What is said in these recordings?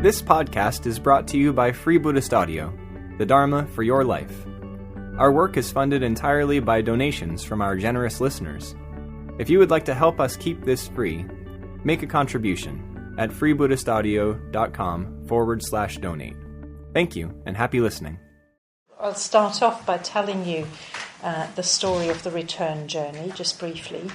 This podcast is brought to you by Free Buddhist Audio, the Dharma for your life. Our work is funded entirely by donations from our generous listeners. If you would like to help us keep this free, make a contribution at freebuddhistaudio.com/donate. Thank you, and happy listening. I'll start off by telling you the story of the return journey, just briefly,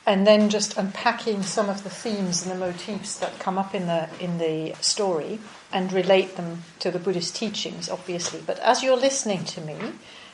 and then just unpacking some of the themes and the motifs that come up in the story and relate them to the Buddhist teachings, obviously. But as you're listening to me,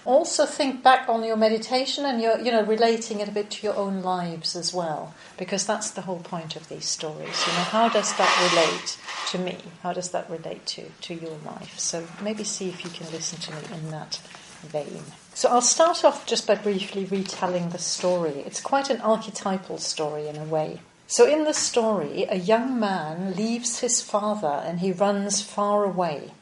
also think back on your meditation and you're relating it a bit to your own lives as well, because that's the whole point of these stories. How does that relate to me? How does that relate to your life? So maybe see if you can listen to me in that vein. So I'll start off just by briefly retelling the story. It's quite an archetypal story in a way. So in the story, a young man leaves his father and he runs far away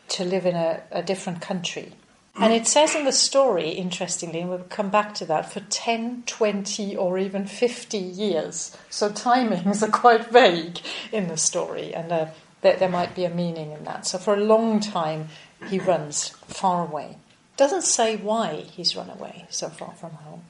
to live in a different country. And it says in the story, interestingly, and we'll come back to that, for 10, 20 or even 50 years. So timings are quite vague in the story, and there might be a meaning in that. So for a long time, he runs far away. Doesn't say why he's run away so far from home.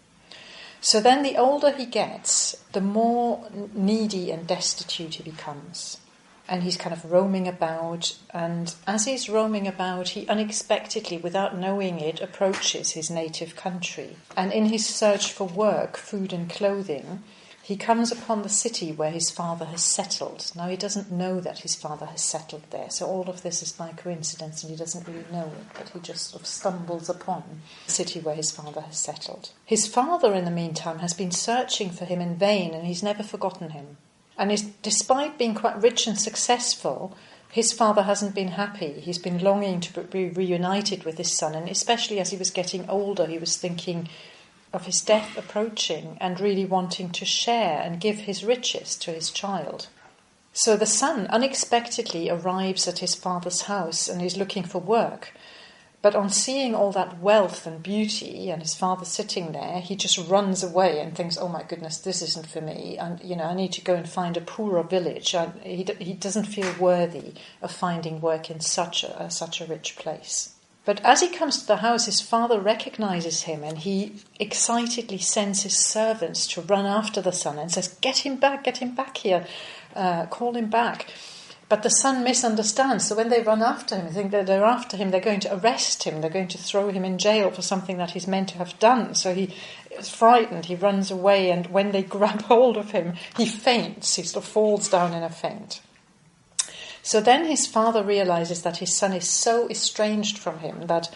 So then the older he gets, the more needy and destitute he becomes. And he's kind of roaming about, and as he's roaming about, he unexpectedly, without knowing it, approaches his native country. And in his search for work, food and clothing, he comes upon the city where his father has settled. Now, he doesn't know that his father has settled there, so all of this is by coincidence, and he doesn't really know it, but he just sort of stumbles upon the city where his father has settled. His father, in the meantime, has been searching for him in vain, and he's never forgotten him. And despite being quite rich and successful, his father hasn't been happy. He's been longing to be reunited with his son, and especially as he was getting older, he was thinking of his death approaching and really wanting to share and give his riches to his child. So the son unexpectedly arrives at his father's house and is looking for work. But on seeing all that wealth and beauty and his father sitting there, he just runs away and thinks, oh my goodness, this isn't for me. And, I need to go and find a poorer village. He doesn't feel worthy of finding work in such a rich place. But as he comes to the house, his father recognizes him and he excitedly sends his servants to run after the son and says, get him back here, call him back. But the son misunderstands, so when they run after him, they think that they're after him, they're going to arrest him, they're going to throw him in jail for something that he's meant to have done. So he is frightened, he runs away, and when they grab hold of him, he faints, he sort of falls down in a faint. So then his father realizes that his son is so estranged from him that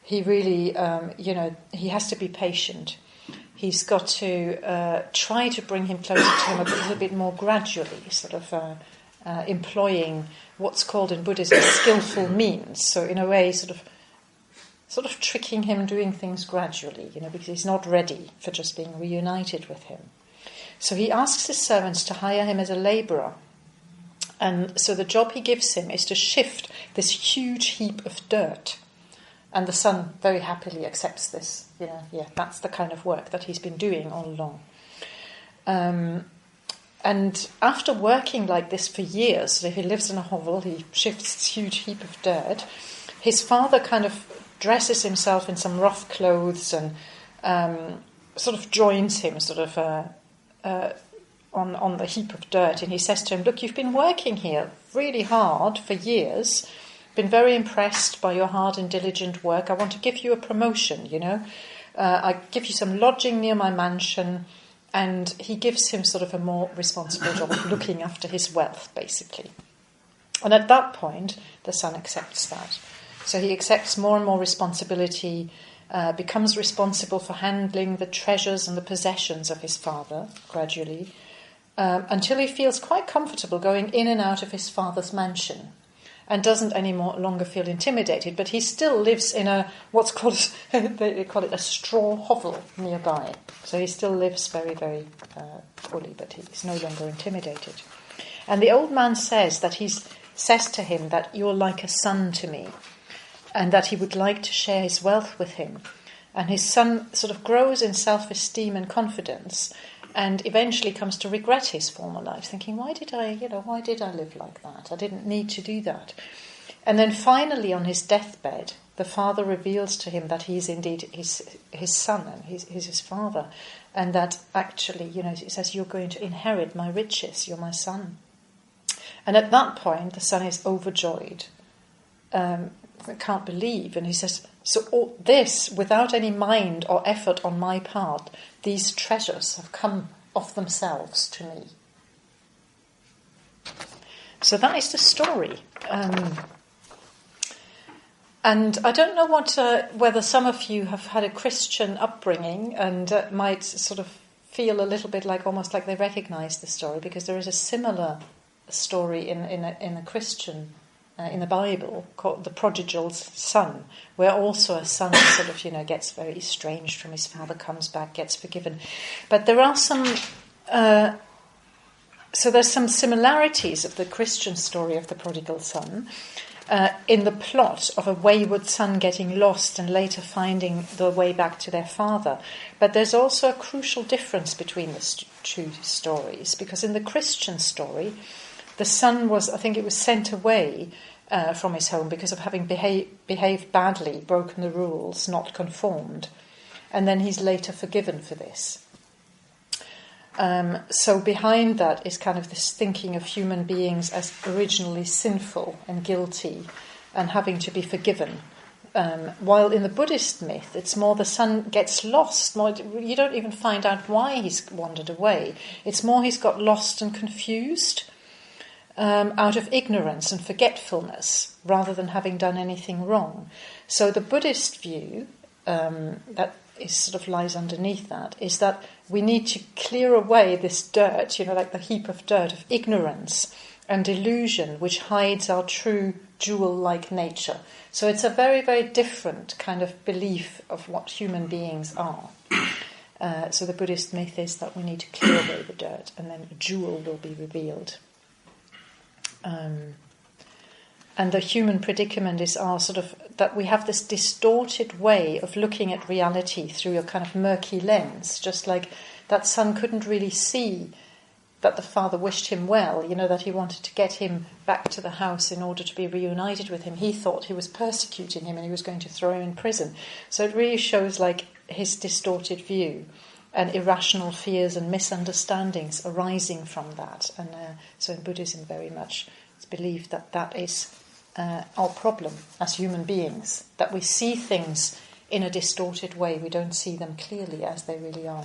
he really, he has to be patient. He's got to try to bring him closer to him a little bit more gradually, sort of employing what's called in Buddhism skillful means. So in a way, sort of tricking him, doing things gradually, because he's not ready for just being reunited with him. So he asks his servants to hire him as a labourer. And so the job he gives him is to shift this huge heap of dirt. And the son very happily accepts this. That's the kind of work that he's been doing all along. And after working like this for years, so he lives in a hovel, he shifts this huge heap of dirt, his father kind of dresses himself in some rough clothes and sort of joins him on the heap of dirt, and he says to him, look, you've been working here really hard for years, been very impressed by your hard and diligent work. I want to give you a promotion, I give you some lodging near my mansion. And he gives him sort of a more responsible job of looking after his wealth, basically. And at that point, the son accepts that. So he accepts more and more responsibility, becomes responsible for handling the treasures and the possessions of his father, gradually, until he feels quite comfortable going in and out of his father's mansion. And doesn't any longer feel intimidated, but he still lives in what's called, they call it a straw hovel nearby. So he still lives very, very fully, but he's no longer intimidated. And the old man says to him that you're like a son to me, and that he would like to share his wealth with him. And his son sort of grows in self-esteem and confidence, and eventually comes to regret his former life, thinking, why did I live like that? I didn't need to do that. And then finally, on his deathbed, the father reveals to him that he is indeed his son, and he's his father, and that actually, he says, you're going to inherit my riches, you're my son. And at that point, the son is overjoyed, can't believe, and he says, so all this, without any mind or effort on my part, these treasures have come of themselves to me. So that is the story. And I don't know whether some of you have had a Christian upbringing and might sort of feel a little bit almost like they recognise the story, because there is a similar story in a Christian in the Bible called the prodigal son, where also a son sort of gets very estranged from his father, comes back, gets forgiven. But there are some. So there's some similarities of the Christian story of the prodigal son in the plot of a wayward son getting lost and later finding the way back to their father. But there's also a crucial difference between the two stories, because in the Christian story, the son was sent away from his home because of having behaved badly, broken the rules, not conformed. And then he's later forgiven for this. So behind that is kind of this thinking of human beings as originally sinful and guilty and having to be forgiven. While in the Buddhist myth, it's more the son gets lost. You don't even find out why he's wandered away. It's more he's got lost and confused out of ignorance and forgetfulness rather than having done anything wrong. So the Buddhist view that is sort of lies underneath that is that we need to clear away this dirt, like the heap of dirt of ignorance and delusion which hides our true jewel-like nature. So it's a very, very different kind of belief of what human beings are. So the Buddhist myth is that we need to clear away the dirt and then a jewel will be revealed. And the human predicament is our sort of that we have this distorted way of looking at reality through a kind of murky lens, just like that son couldn't really see that the father wished him well, that he wanted to get him back to the house in order to be reunited with him. He thought he was persecuting him and he was going to throw him in prison. So it really shows his distorted view and irrational fears and misunderstandings arising from that. And so in Buddhism very much it's believed that is our problem as human beings, that we see things in a distorted way. We don't see them clearly as they really are.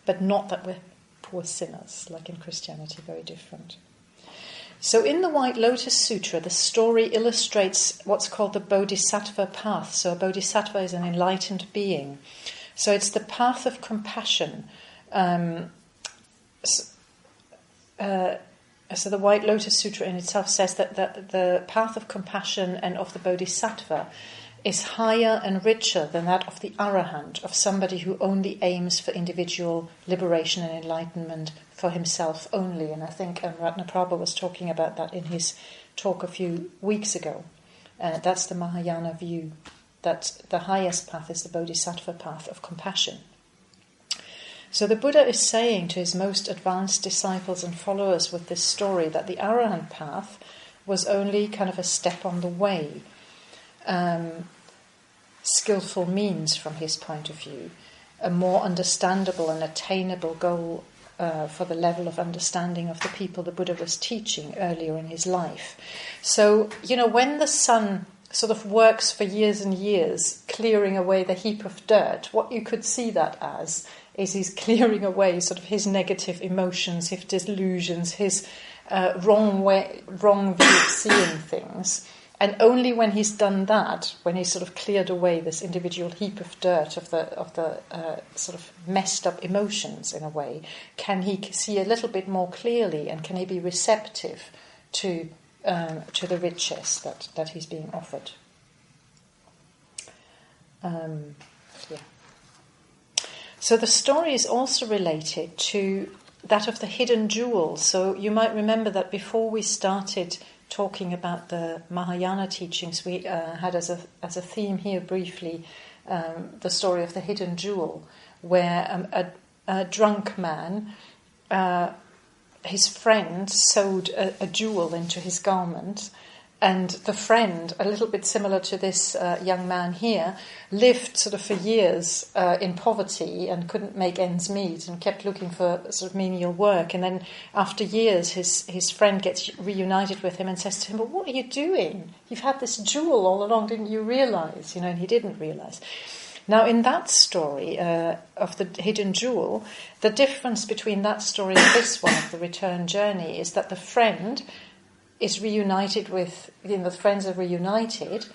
But not that we're poor sinners, like in Christianity, very different. So in the White Lotus Sutra, the story illustrates what's called the Bodhisattva path. So a Bodhisattva is an enlightened being. So it's the path of compassion. So the White Lotus Sutra in itself says that the path of compassion and of the Bodhisattva is higher and richer than that of the Arahant, of somebody who only aims for individual liberation and enlightenment for himself only. And I think Ratnaprabha was talking about that in his talk a few weeks ago. That's the Mahayana view, that the highest path is the Bodhisattva path of compassion. So the Buddha is saying to his most advanced disciples and followers with this story that the Arahant path was only kind of a step on the way, skillful means from his point of view, a more understandable and attainable goal for the level of understanding of the people the Buddha was teaching earlier in his life. So, when the son sort of works for years and years, clearing away the heap of dirt, what you could see that as is he's clearing away sort of his negative emotions, his delusions, his wrong view of seeing things. And only when he's done that, when he's sort of cleared away this individual heap of dirt of the sort of messed up emotions in a way, can he see a little bit more clearly, and can he be receptive to the riches that he's being offered. So the story is also related to that of the hidden jewel. So you might remember that before we started talking about the Mahayana teachings, we had as a theme here briefly the story of the hidden jewel, where drunk man, his friend sewed a jewel into his garment, and the friend, a little bit similar to this young man here, lived sort of for years in poverty and couldn't make ends meet and kept looking for sort of menial work. And then after years, his friend gets reunited with him and says to him, "But what are you doing? You've had this jewel all along, didn't you realise?" And he didn't realise. Now, in that story of the hidden jewel, the difference between that story and this one of the return journey is that the friend is reunited with, the friends are reunited,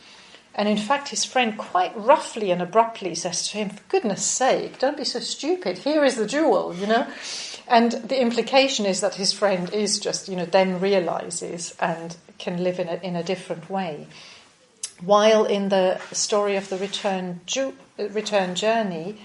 and in fact his friend quite roughly and abruptly says to him, "For goodness sake, don't be so stupid, here is the jewel," And the implication is that his friend is just, then realises and can live in a different way. While in the story of the return journey,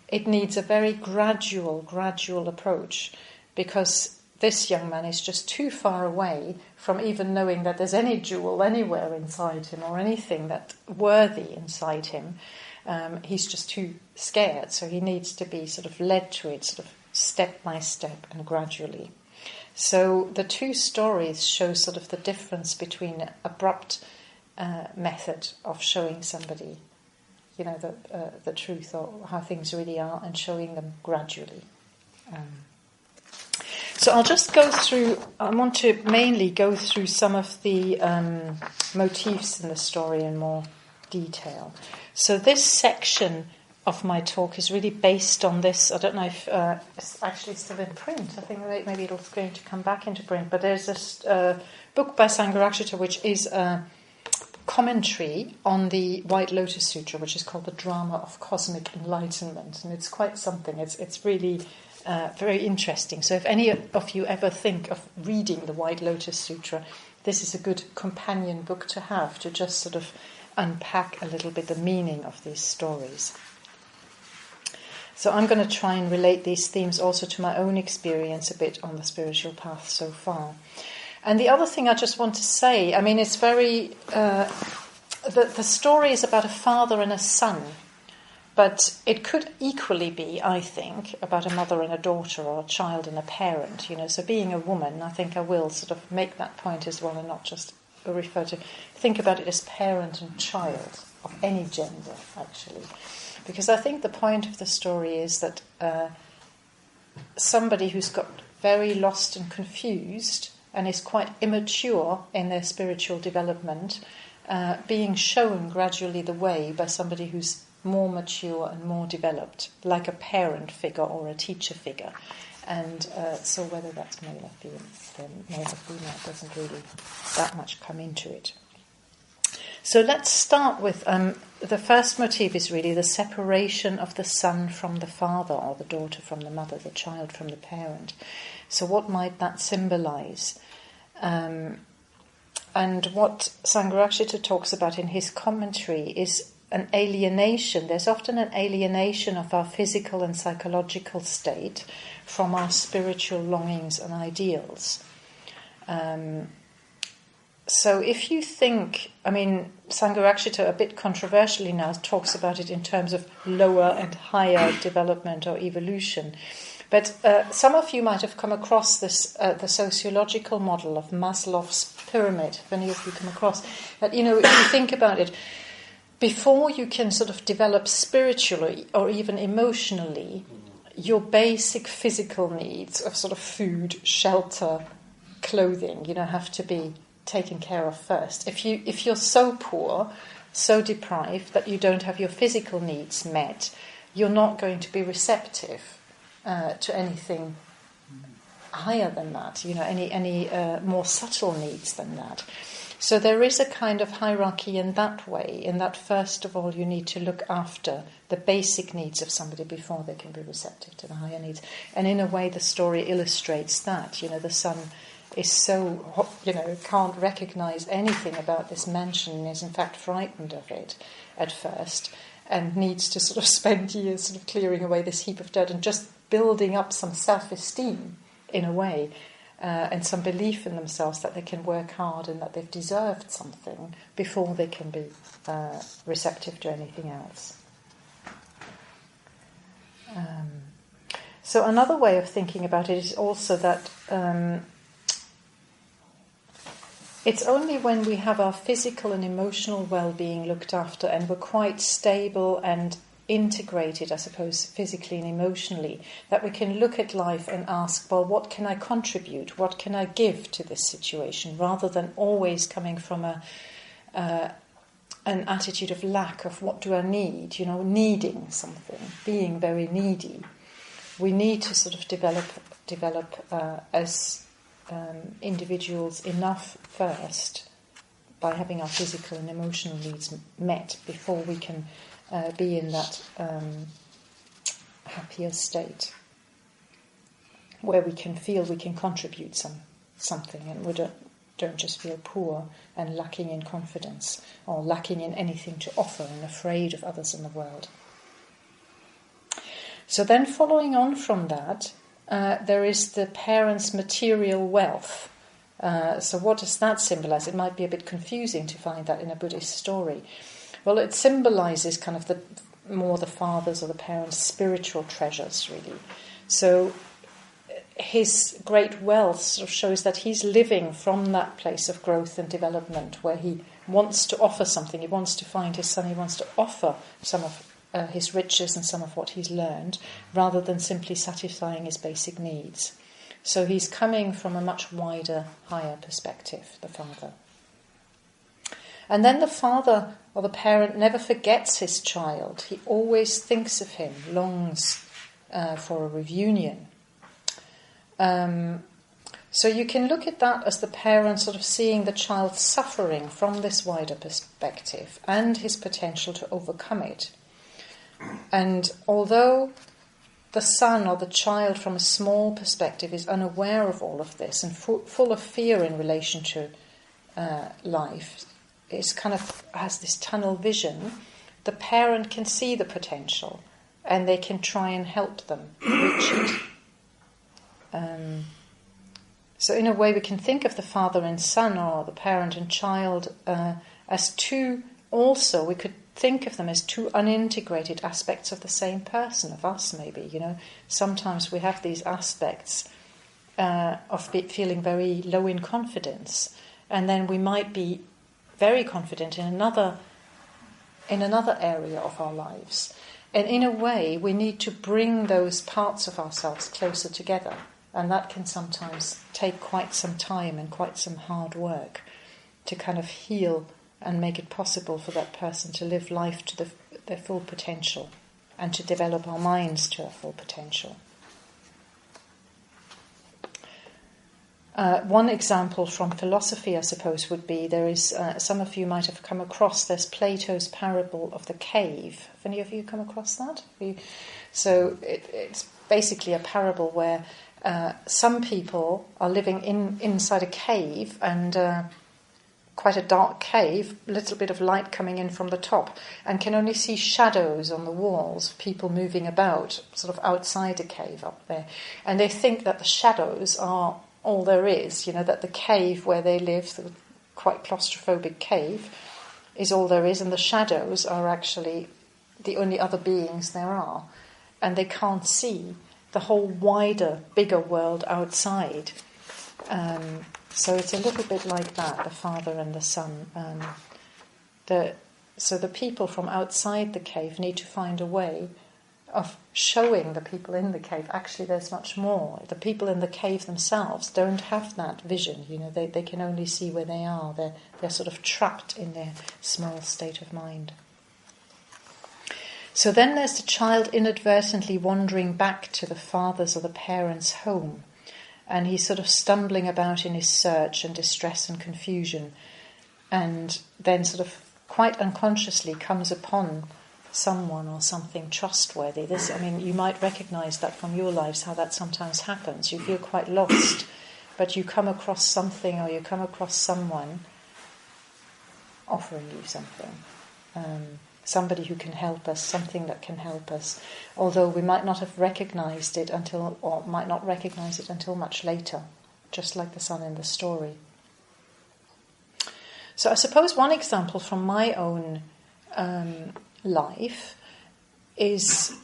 it needs a very gradual approach, because this young man is just too far away from even knowing that there's any jewel anywhere inside him or anything that worthy inside him. He's just too scared, so he needs to be sort of led to it, sort of step by step and gradually. So the two stories show sort of the difference between abrupt method of showing somebody, the truth or how things really are, and showing them gradually. So I'll just go through, I want to mainly go through some of the motifs in the story in more detail. So this section of my talk is really based on this. I don't know if it's actually still in print. I think maybe it's going to come back into print. But there's this book by Sangharakshita which is a commentary on the White Lotus Sutra, which is called The Drama of Cosmic Enlightenment. And it's quite something. It's really very interesting. So if any of you ever think of reading the White Lotus Sutra, this is a good companion book to have, to just sort of unpack a little bit the meaning of these stories. So I'm going to try and relate these themes also to my own experience a bit on the spiritual path so far. And the other thing I just want to say, it's very... the story is about a father and a son, but it could equally be, I think, about a mother and a daughter, or a child and a parent. So being a woman, I think I will sort of make that point as well, and not just think about it as parent and child of any gender, actually. Because I think the point of the story is that somebody who's got very lost and confused and is quite immature in their spiritual development, being shown gradually the way by somebody who's more mature and more developed, like a parent figure or a teacher figure. And so whether that's male or female doesn't really that much come into it. So let's start with the first motif is really the separation of the son from the father, or the daughter from the mother, the child from the parent. So what might that symbolize? And what Sangharakshita talks about in his commentary is an alienation. There's often an alienation of our physical and psychological state from our spiritual longings and ideals. So if you think, Sangharakshita, a bit controversially now, talks about it in terms of lower and higher development or evolution. But some of you might have come across this, the sociological model of Maslow's pyramid. If any of you come across that, if you think about it, before you can sort of develop spiritually or even emotionally, your basic physical needs of sort of food, shelter, clothing, have to be taken care of first. If you're so poor, so deprived that you don't have your physical needs met, you're not going to be receptive to anything higher than that, any more subtle needs than that. So there is a kind of hierarchy in that way, in that first of all you need to look after the basic needs of somebody before they can be receptive to the higher needs. And in a way the story illustrates that. The son is so, can't recognise anything about this mansion and is in fact frightened of it at first, and needs to sort of spend years sort of clearing away this heap of dirt and just building up some self-esteem in a way, and some belief in themselves that they can work hard and that they've deserved something before they can be receptive to anything else. So another way of thinking about it is also that it's only when we have our physical and emotional well-being looked after and we're quite stable and integrated, I suppose, physically and emotionally, that we can look at life and ask, well, what can I contribute? What can I give to this situation? Rather than always coming from an attitude of lack of what do I need, needing something, being very needy. We need to sort of develop as individuals enough first by having our physical and emotional needs met before we can be in that happier state where we can feel we can contribute something and we don't just feel poor and lacking in confidence or lacking in anything to offer and afraid of others in the world. So then following on from that, there is the parent's material wealth. So what does that symbolize? It might be a bit confusing to find that in a Buddhist story. Well, it symbolizes kind of the father's or the parent's spiritual treasures, really. So his great wealth sort of shows that he's living from that place of growth and development where he wants to offer something. He wants to find his son. He wants to offer some of his riches and some of what he's learned, rather than simply satisfying his basic needs. So he's coming from a much wider, higher perspective, the father. And then the father or the parent never forgets his child. He always thinks of him, longs for a reunion. So you can look at that as the parent sort of seeing the child suffering from this wider perspective and his potential to overcome it. And although the son or the child from a small perspective is unaware of all of this and full of fear in relation to life, it's kind of has this tunnel vision, the parent can see the potential and they can try and help them reach it. So in a way we can think of the father and son or the parent and child as two, also we could think of them as two unintegrated aspects of the same person, of us maybe. Sometimes we have these aspects of feeling very low in confidence, and then we might be very confident in another area of our lives. And in a way, we need to bring those parts of ourselves closer together, and that can sometimes take quite some time and quite some hard work to kind of heal and make it possible for that person to live life to their full potential and to develop our minds to our full potential. One example from philosophy, I suppose, would be there is, some of you might have come across, there's Plato's parable of the cave. Have any of you come across that? So it's basically a parable where some people are living inside a cave and quite a dark cave, a little bit of light coming in from the top, and can only see shadows on the walls, people moving about, sort of outside a cave up there. And they think that the shadows are all there is, that the cave where they live, the quite claustrophobic cave, is all there is, and the shadows are actually the only other beings there are. And they can't see the whole wider, bigger world outside. So it's a little bit like that, the father and the son. So the people from outside the cave need to find a way of showing the people in the cave, actually there's much more. The people in the cave themselves don't have that vision, they can only see where they are. They're sort of trapped in their small state of mind. So then there's the child inadvertently wandering back to the father's or the parent's home. And he's sort of stumbling about in his search and distress and confusion, and then sort of quite unconsciously comes upon someone or something trustworthy. You might recognise that from your lives, how that sometimes happens. You feel quite lost, but you come across something or you come across someone offering you something. Somebody who can help us, something that can help us, although we might not have recognised it until much later, just like the son in the story. So I suppose one example from my own life is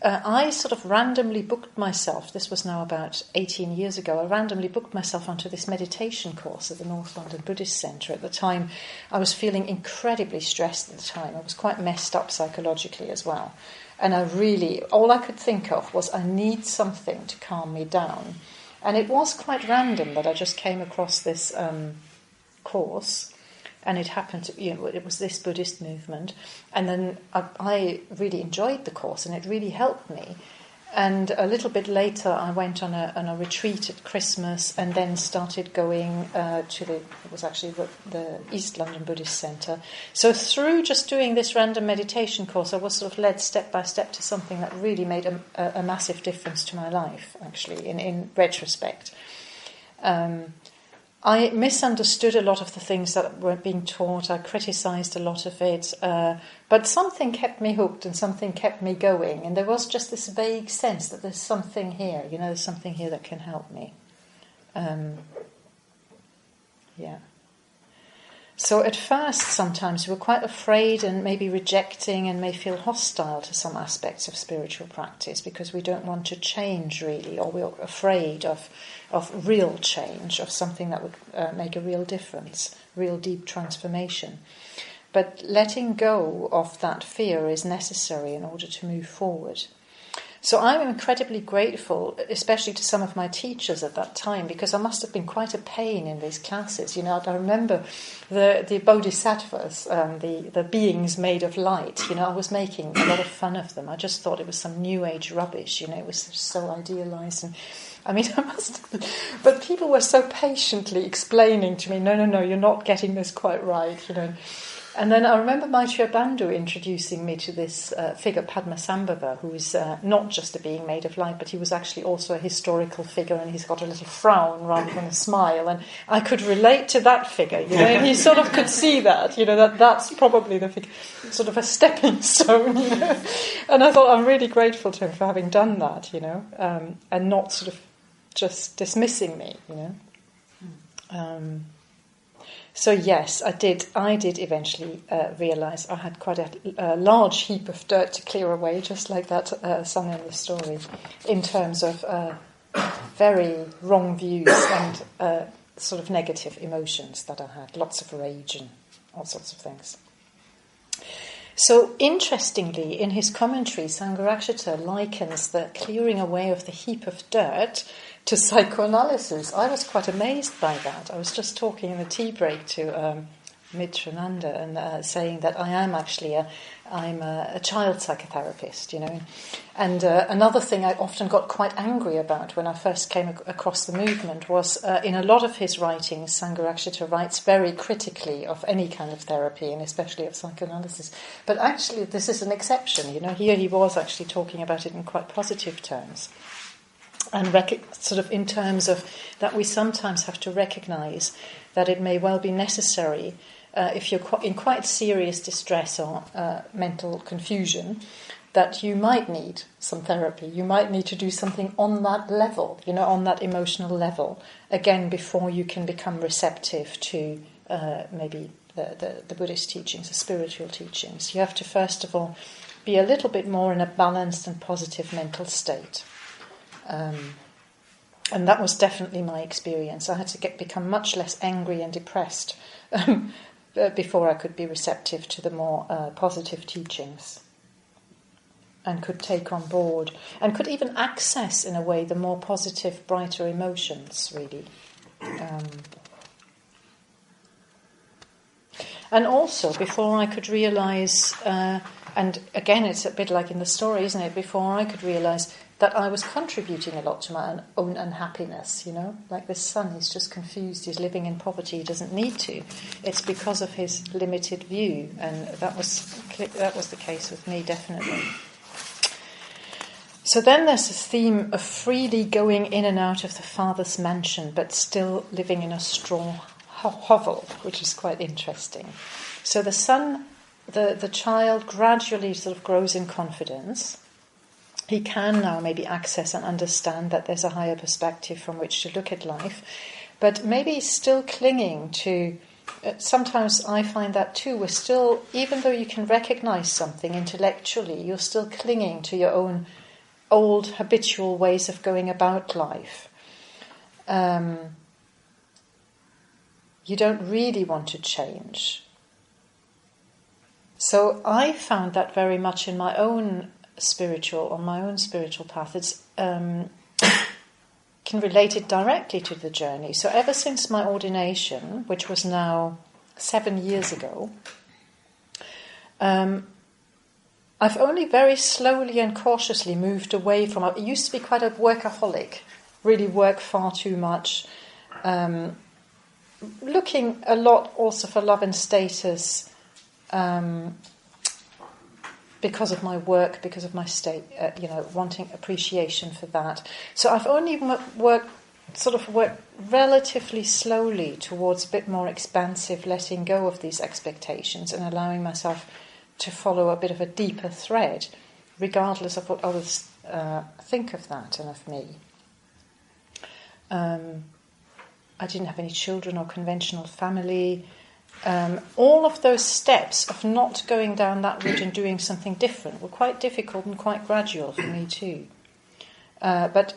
I sort of randomly booked myself, this was now about 18 years ago, I randomly booked myself onto this meditation course at the North London Buddhist Centre. At the time, I was feeling incredibly stressed at the time. I was quite messed up psychologically as well. And all I could think of was I need something to calm me down. And it was quite random that I just came across this course. And it happened to, it was this Buddhist movement. And then I really enjoyed the course and it really helped me. And a little bit later I went on a retreat at Christmas and then started going it was actually the East London Buddhist Centre. So through just doing this random meditation course, I was sort of led step by step to something that really made a massive difference to my life, actually, in retrospect. I misunderstood a lot of the things that were being taught. I criticised a lot of it. But something kept me hooked and something kept me going. And there was just this vague sense that there's something here, there's something here that can help me. So at first, sometimes we're quite afraid and maybe rejecting and may feel hostile to some aspects of spiritual practice because we don't want to change really, or we're afraid of real change, of something that would make a real difference, real deep transformation. But letting go of that fear is necessary in order to move forward. So I'm incredibly grateful, especially to some of my teachers at that time, because I must have been quite a pain in these classes. I remember the bodhisattvas, the beings made of light. I was making a lot of fun of them. I just thought it was some new age rubbish. It was so idealized. And I must have been. But people were so patiently explaining to me, no, you're not getting this quite right. And then I remember Maitreya Bandhu introducing me to this figure, Padmasambhava, who is not just a being made of light, but he was actually also a historical figure, and he's got a little frown rather than a smile. And I could relate to that figure, and he sort of could see that, that's probably the figure, sort of a stepping stone, And I thought I'm really grateful to him for having done that, and not sort of just dismissing me, So yes, I did eventually realise I had quite a large heap of dirt to clear away, just like that son in the story, in terms of very wrong views and sort of negative emotions that I had, lots of rage and all sorts of things. So interestingly, in his commentary, Sangharakshita likens the clearing away of the heap of dirt to psychoanalysis. I was quite amazed by that. I was just talking in the tea break to Mitrananda and saying that I am actually I'm a child psychotherapist, And another thing I often got quite angry about when I first came across the movement was in a lot of his writings, Sangharakshita writes very critically of any kind of therapy and especially of psychoanalysis. But actually this is an exception, Here he was actually talking about it in quite positive terms. And sort of in terms of that we sometimes have to recognise that it may well be necessary if you're in quite serious distress or mental confusion, that you might need some therapy. You might need to do something on that level, on that emotional level, again, before you can become receptive to maybe the Buddhist teachings, the spiritual teachings. You have to, first of all, be a little bit more in a balanced and positive mental state. And that was definitely my experience. I had to become much less angry and depressed before I could be receptive to the more positive teachings and could take on board and could even access, in a way, the more positive, brighter emotions, really. And also, before I could realise, and again, it's a bit like in the story, isn't it? Before I could realise that I was contributing a lot to my own unhappiness, Like this son, he's just confused, he's living in poverty, he doesn't need to. It's because of his limited view, and that was the case with me, definitely. So then there's this theme of freely going in and out of the father's mansion, but still living in a straw hovel, which is quite interesting. So the son, the child gradually sort of grows in confidence. He can now maybe access and understand that there's a higher perspective from which to look at life, but maybe he's still clinging to sometimes I find that too. We're still, even though you can recognize something intellectually, you're still clinging to your own old habitual ways of going about life. You don't really want to change. So I found that very much in my own spiritual path. It's can relate it directly to the journey. So ever since my ordination, which was now 7 years ago, I've only very slowly and cautiously moved away from... I used to be quite a workaholic, really work far too much, looking a lot also for love and status, because of my work, because of my state, wanting appreciation for that. So I've only worked relatively slowly towards a bit more expansive letting go of these expectations and allowing myself to follow a bit of a deeper thread, regardless of what others think of that and of me. I didn't have any children or conventional family. All of those steps of not going down that route and doing something different were quite difficult and quite gradual for me too. But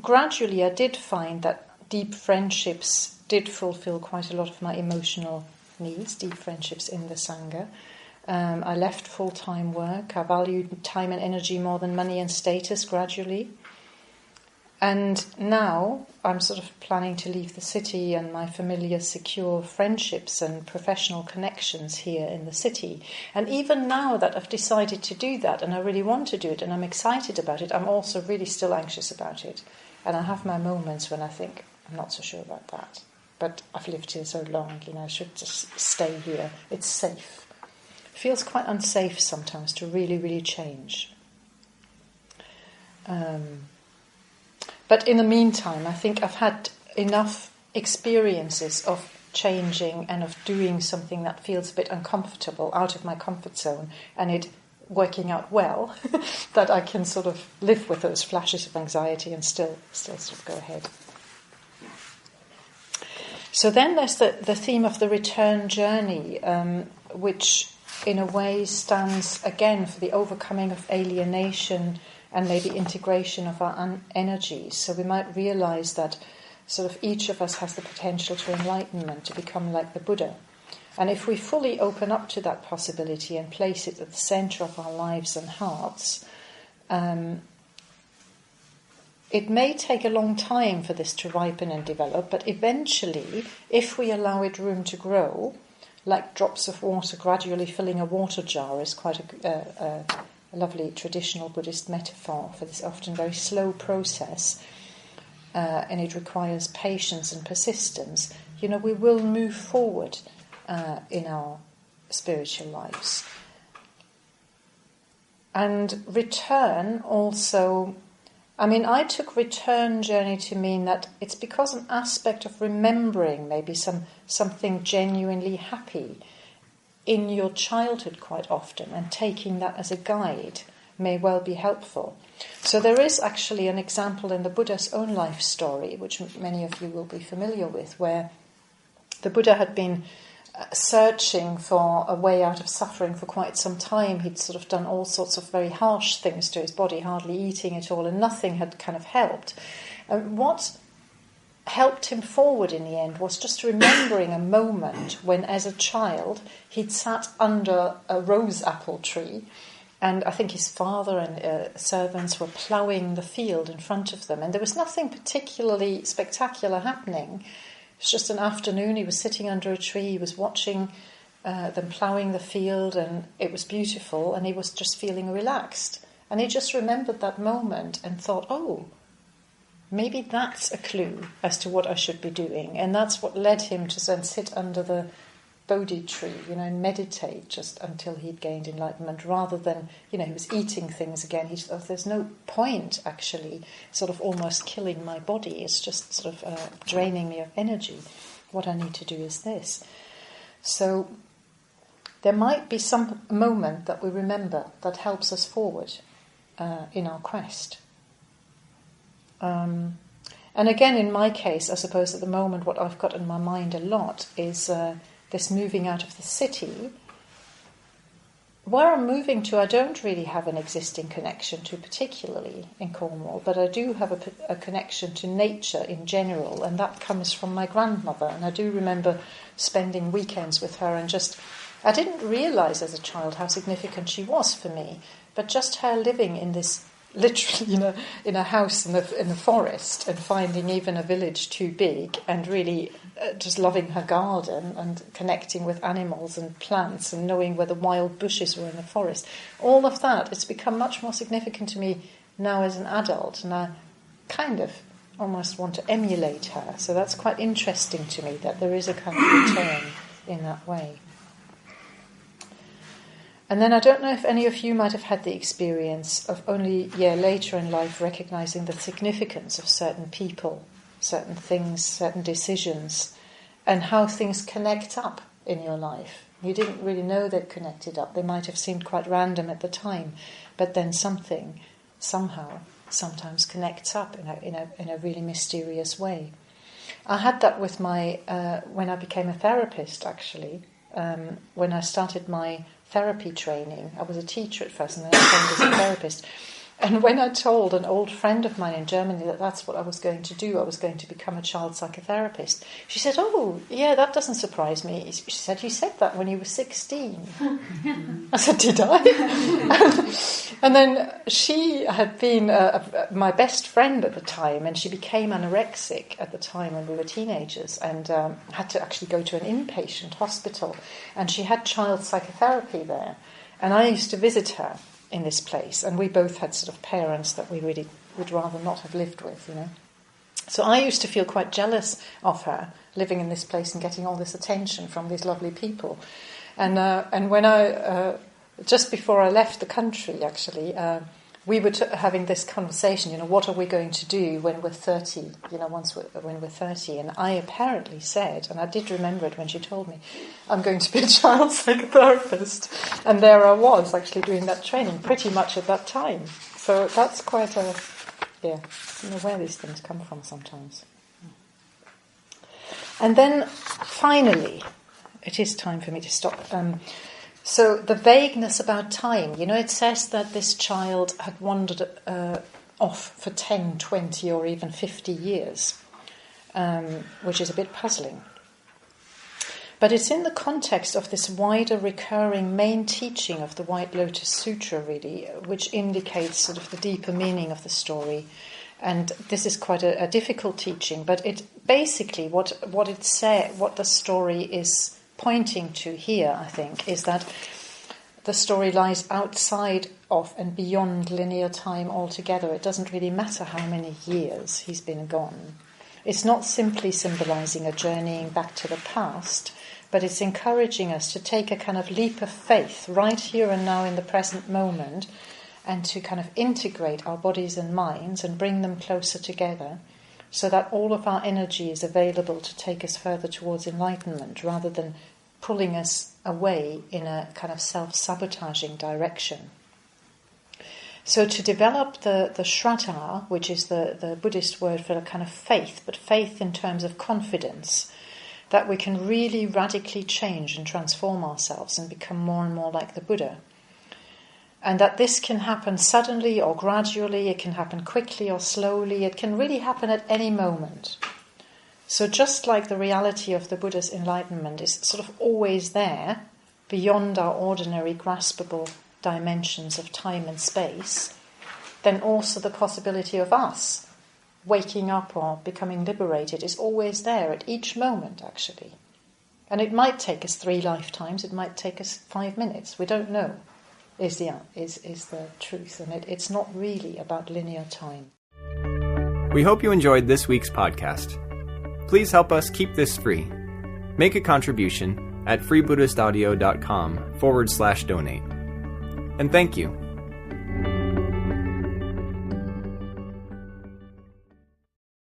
gradually I did find that deep friendships did fulfill quite a lot of my emotional needs, deep friendships in the Sangha. I left full-time work. I valued time and energy more than money and status gradually. And now I'm sort of planning to leave the city and my familiar, secure friendships and professional connections here in the city. And even now that I've decided to do that and I really want to do it and I'm excited about it, I'm also really still anxious about it. And I have my moments when I think, I'm not so sure about that. But I've lived here so long, I should just stay here. It's safe. It feels quite unsafe sometimes to really, really change. But in the meantime, I think I've had enough experiences of changing and of doing something that feels a bit uncomfortable, out of my comfort zone, and it working out well, that I can sort of live with those flashes of anxiety and still sort of go ahead. So then there's the theme of the return journey, which in a way stands again for the overcoming of alienation and maybe integration of our energies. So we might realize that sort of each of us has the potential to enlightenment, to become like the Buddha. And if we fully open up to that possibility and place it at the center of our lives and hearts, it may take a long time for this to ripen and develop, but eventually, if we allow it room to grow, like drops of water gradually filling a water jar is quite a lovely traditional Buddhist metaphor for this often very slow process, and it requires patience and persistence. We will move forward in our spiritual lives. And return also, I took return journey to mean that it's because an aspect of remembering maybe something genuinely happy in your childhood quite often, and taking that as a guide may well be helpful. So there is actually an example in the Buddha's own life story, which many of you will be familiar with, where the Buddha had been searching for a way out of suffering for quite some time. He'd sort of done all sorts of very harsh things to his body, hardly eating at all, and nothing had kind of helped. And what helped him forward in the end was just remembering a moment when, as a child, he'd sat under a rose apple tree, and I think his father and servants were ploughing the field in front of them, and there was nothing particularly spectacular happening. It was just an afternoon. He was sitting under a tree, he was watching them ploughing the field, and it was beautiful, and he was just feeling relaxed. And he just remembered that moment and thought, oh, maybe that's a clue as to what I should be doing. And that's what led him to then sit under the Bodhi tree, and meditate just until he'd gained enlightenment, rather than, he was eating things again. He thought, there's no point, actually, sort of almost killing my body. It's just sort of draining me of energy. What I need to do is this. So there might be some moment that we remember that helps us forward in our quest. And again, in my case, I suppose at the moment what I've got in my mind a lot is this moving out of the city. Where I'm moving to, I don't really have an existing connection to, particularly in Cornwall, but I do have a connection to nature in general, and that comes from my grandmother. And I do remember spending weekends with her, and I didn't realise as a child how significant she was for me, but just her living in this, literally in a house in the forest, and finding even a village too big, and really just loving her garden and connecting with animals and plants and knowing where the wild bushes were in the forest. All of that, it's become much more significant to me now as an adult, and I kind of almost want to emulate her. So that's quite interesting to me, that there is a kind of return in that way. And then I don't know if any of you might have had the experience of only a year later in life recognising the significance of certain people, certain things, certain decisions, and how things connect up in your life. You didn't really know they'd connected up. They might have seemed quite random at the time, but then something, somehow, sometimes connects up in a really mysterious way. I had that with my when I became a therapist, actually. When I started my therapy training, I was a teacher at first, and then I trained as a therapist. And when I told an old friend of mine in Germany that that's what I was going to do, I was going to become a child psychotherapist, she said, "Oh, yeah, that doesn't surprise me." She said, "You said that when you were 16. I said, "Did I?" And then she had been my best friend at the time, and she became anorexic at the time when we were teenagers, and had to actually go to an inpatient hospital. And she had child psychotherapy there. And I used to visit her in this place, and we both had sort of parents that we really would rather not have lived with, So I used to feel quite jealous of her living in this place and getting all this attention from these lovely people. And when I just before I left the country, actually, we were having this conversation. What are we going to do when we're 30? When we're 30, and I apparently said, and I did remember it when she told me, I'm going to be a child psychotherapist, and there I was actually doing that training pretty much at that time. So that's quite I don't know where these things come from sometimes. And then finally, it is time for me to stop. So the vagueness about time, it says that this child had wandered off for 10, 20 or even 50 years, which is a bit puzzling. But it's in the context of this wider recurring main teaching of the White Lotus Sutra, really, which indicates sort of the deeper meaning of the story. And this is quite a difficult teaching, but it basically what the story is pointing to here, I think, is that the story lies outside of and beyond linear time altogether. It doesn't really matter how many years he's been gone. It's not simply symbolising a journeying back to the past, but it's encouraging us to take a kind of leap of faith right here and now in the present moment, and to kind of integrate our bodies and minds and bring them closer together, so that all of our energy is available to take us further towards enlightenment, rather than pulling us away in a kind of self-sabotaging direction. So to develop the Shraddha, which is the Buddhist word for a kind of faith, but faith in terms of confidence, that we can really radically change and transform ourselves and become more and more like the Buddha. And that this can happen suddenly or gradually, it can happen quickly or slowly, it can really happen at any moment. So just like the reality of the Buddha's enlightenment is sort of always there, beyond our ordinary graspable dimensions of time and space, then also the possibility of us waking up or becoming liberated is always there at each moment, actually. And it might take us 3 lifetimes, it might take us 5 minutes, we don't know, is the truth. And it's not really about linear time. We hope you enjoyed this week's podcast. Please help us keep this free. Make a contribution at freebuddhistaudio.com/donate. And thank you.